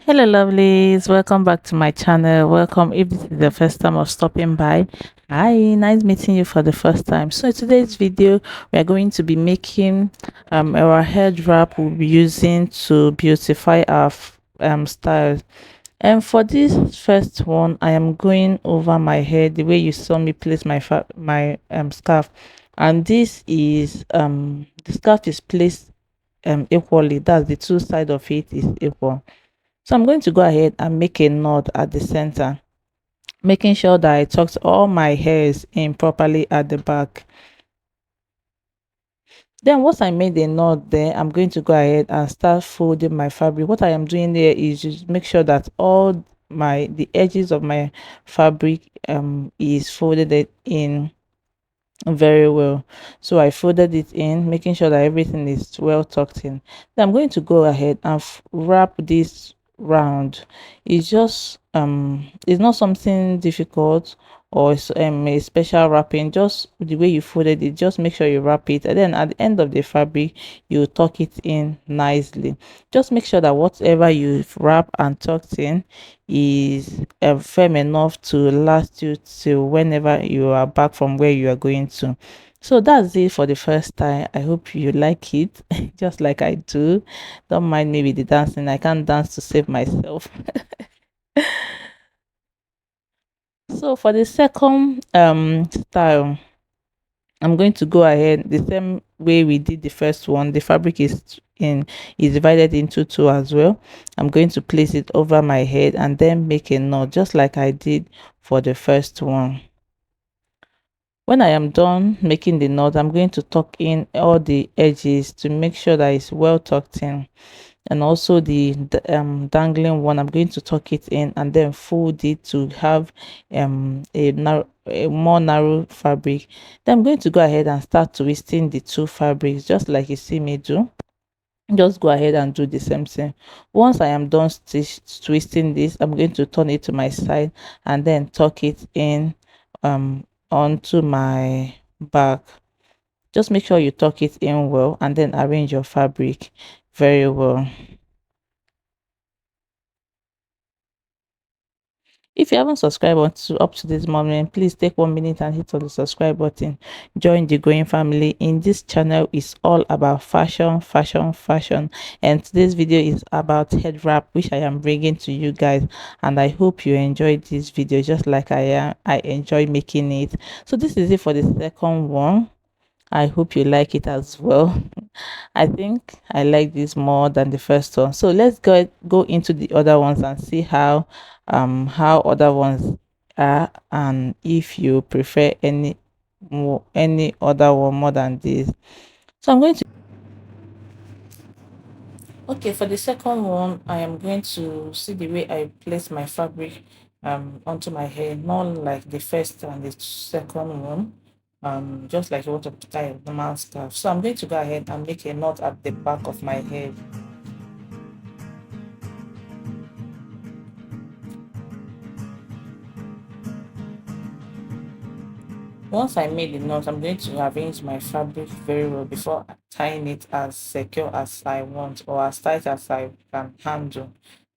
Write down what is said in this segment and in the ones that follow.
Hello, lovelies. Welcome back to my channel. Welcome if this is the first time of stopping by. Hi, nice meeting you for the first time. So, in today's video, we are going to be making our head wrap we'll be using to beautify our style. And for this first one, I am going over my hair the way you saw me place my scarf, and this is the scarf is placed equally. That's the two side of it is equal. So I'm going to go ahead and make a knot at the center, making sure that I tucked all my hairs in properly at the back. Then once I made a knot there, I'm going to go ahead and start folding my fabric. What I am doing there is just make sure that all the edges of my fabric is folded in very well. So I folded it in, making sure that everything is well tucked in. Then I'm going to go ahead and wrap this round. It's just it's not something difficult or a special wrapping. Just the way you folded it, just make sure you wrap it, and then at the end of the fabric you tuck it in nicely. Just make sure that whatever you wrap and tucked in is firm enough to last you till whenever you are back from where you are going to. So that's it for the first time. I hope you like it just like I do. Don't mind maybe the dancing. I can't dance to save myself. So for the second style, I'm going to go ahead the same way we did the first one. The fabric is divided into two as well. I'm going to place it over my head and then make a knot just like I did for the first one. When I am done making the knot, I'm going to tuck in all the edges to make sure that it's well tucked in, and also the dangling one, I'm going to tuck it in and then fold it to have a more narrow fabric. Then I'm going to go ahead and start twisting the two fabrics just like you see me do. Just go ahead and do the same thing. Once I am done twisting this, I'm going to turn it to my side and then tuck it in onto my back. Just make sure you tuck it in well and then arrange your fabric very well. If you haven't subscribed up to this moment, please take 1 minute and hit on the subscribe button. Join the growing family. In this channel is all about fashion, fashion, fashion. And today's video is about head wrap, which I am bringing to you guys. And I hope you enjoyed this video just like I am. I enjoy making it. So this is it for the second one. I hope you like it as well. I think I like this more than the first one. So let's go into the other ones and see how other ones are, and if you prefer any other one more than this. So I'm going to okay, for the second one, I am going to see the way I place my fabric onto my hair, not like the first and the second one. Just like you want to tie a normal scarf. So I'm going to go ahead and make a knot at the back of my head. Once I made the knot, I'm going to arrange my fabric very well before tying it as secure as I want or as tight as I can handle.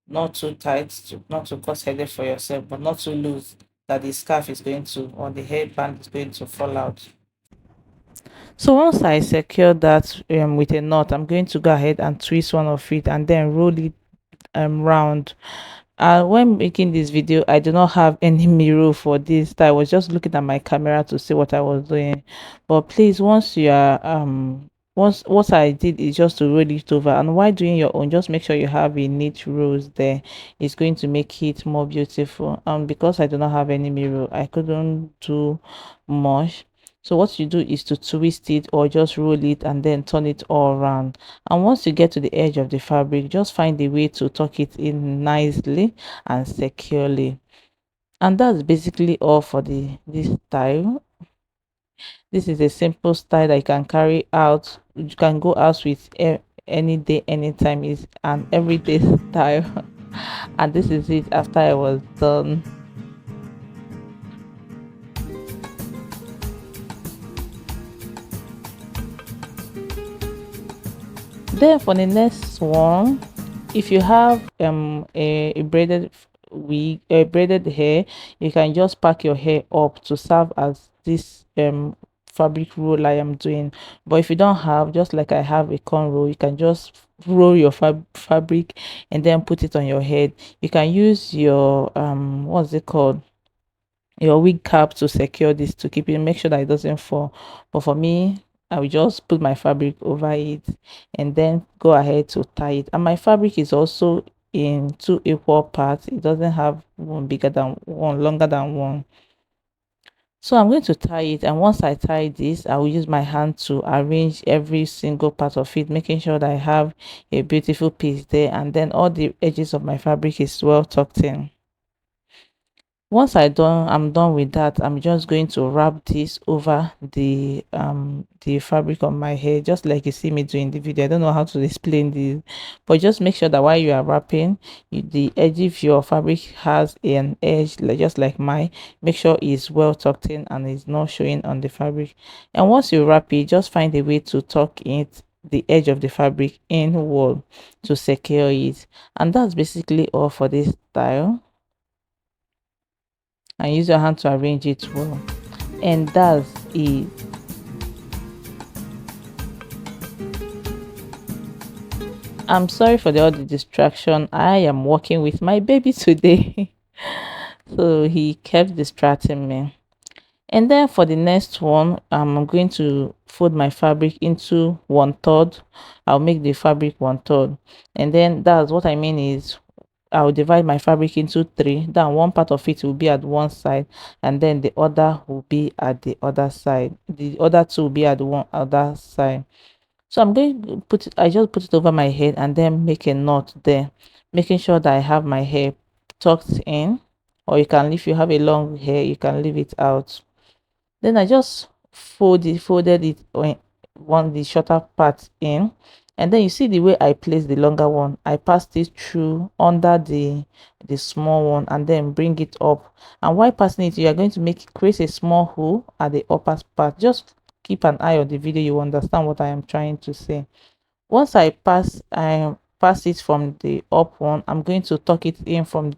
Not too tight, not to cause headache for yourself, but not too loose that the scarf is going to or the headband is going to fall out. So once I secure that with a knot, I'm going to go ahead and twist one of it and then roll it round. When making this video, I do not have any mirror for this. I was just looking at my camera to see what I was doing. But please, once you are once what I did is just to roll it over, and while doing your own, just make sure you have a neat rose there. It's going to make it more beautiful. Because I do not have any mirror, I couldn't do much. So what you do is to twist it or just roll it and then turn it all around. And once you get to the edge of the fabric, just find a way to tuck it in nicely and securely. And that's basically all for this style. This is a simple style that you can carry out. You can go out with any day, anytime. Is an everyday style. And this is it after I was done. Then for the next one, if you have a braided wig, a braided hair, you can just pack your hair up to serve as this fabric roll I am doing. But if you don't have, just like I have a cornrow, you can just roll your fabric and then put it on your head. You can use your what's it called, your wig cap, to secure this, to keep it, make sure that it doesn't fall. But for me, I will just put my fabric over it and then go ahead to tie it. And my fabric is also in two equal parts. It doesn't have one bigger than one, longer than one. So I'm going to tie it, and once I tie this, I will use my hand to arrange every single part of it, making sure that I have a beautiful piece there, and then all the edges of my fabric is well tucked in. Once I'm done with that, I'm just going to wrap this over the fabric on my hair, just like you see me doing the video. I don't know how to explain this, but just make sure that while you are wrapping, the edge, if your fabric has an edge, like just like mine, make sure it's well tucked in and it's not showing on the fabric. And once you wrap it, just find a way to tuck it, the edge of the fabric inward, to secure it. And that's basically all for this style. And use your hand to arrange it well, and that's it. I'm sorry for all the distraction. I am working with my baby today. So he kept distracting me. And then for the next one, I'm going to fold my fabric into 1/3. I'll make the fabric 1/3, and then that's what I mean is I'll divide my fabric into three. Then one part of it will be at one side, and then the other will be at the other side. The other two will be at the one other side. So I'm going to put it, I just put it over my head and then make a knot there, making sure that I have my hair tucked in. Or you can, if you have a long hair, you can leave it out. Then I just folded it on one, the shorter part in, and then you see the way I placed the longer one. I passed it through under the small one and then bring it up. And while passing it, you are going to create a small hole at the upper part. Just keep an eye on the video, you understand what I am trying to say. Once I pass it from the up one, I'm going to tuck it in from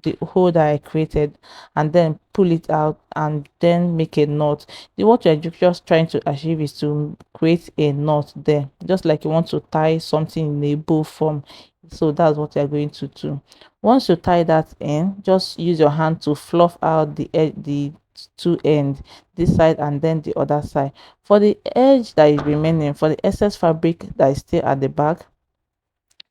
the hole that I created, and then pull it out and then make a knot. What you're just trying to achieve is to create a knot there, just like you want to tie something in a bow form. So that's what you're going to do. Once you tie that in, just use your hand to fluff out the two ends, this side and then the other side. For the edge that is remaining, for the excess fabric that is still at the back,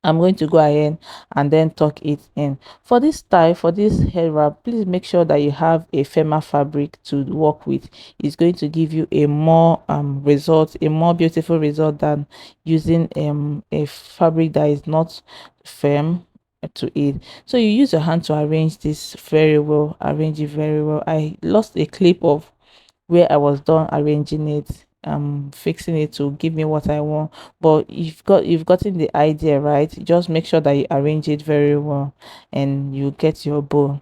I'm going to go ahead and then tuck it in. For this style, for this hair wrap, please make sure that you have a firmer fabric to work with. It's going to give you a more a more beautiful result than using a fabric that is not firm to it. So you use your hand to arrange this very well, arrange it very well. I lost a clip of where I was done arranging it, fixing it to give me what I want. But you've gotten the idea, right? Just make sure that you arrange it very well and you get your bow.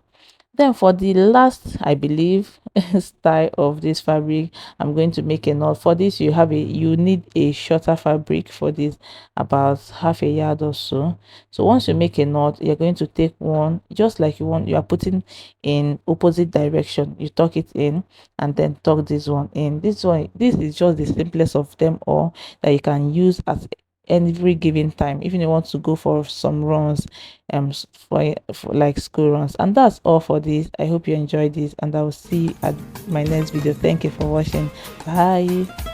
Then for the last, I believe, style of this fabric, I'm going to make a knot. For this, you need a shorter fabric for this, about half a yard or so. So once you make a knot, you're going to take one, just like you are putting in opposite direction. You tuck it in and then tuck this one in. This is just the simplest of them all that you can use at every given time, even if you want to go for some runs, for like school runs. And that's all for this. I hope you enjoyed this, and I will see you at my next video. Thank you for watching. Bye.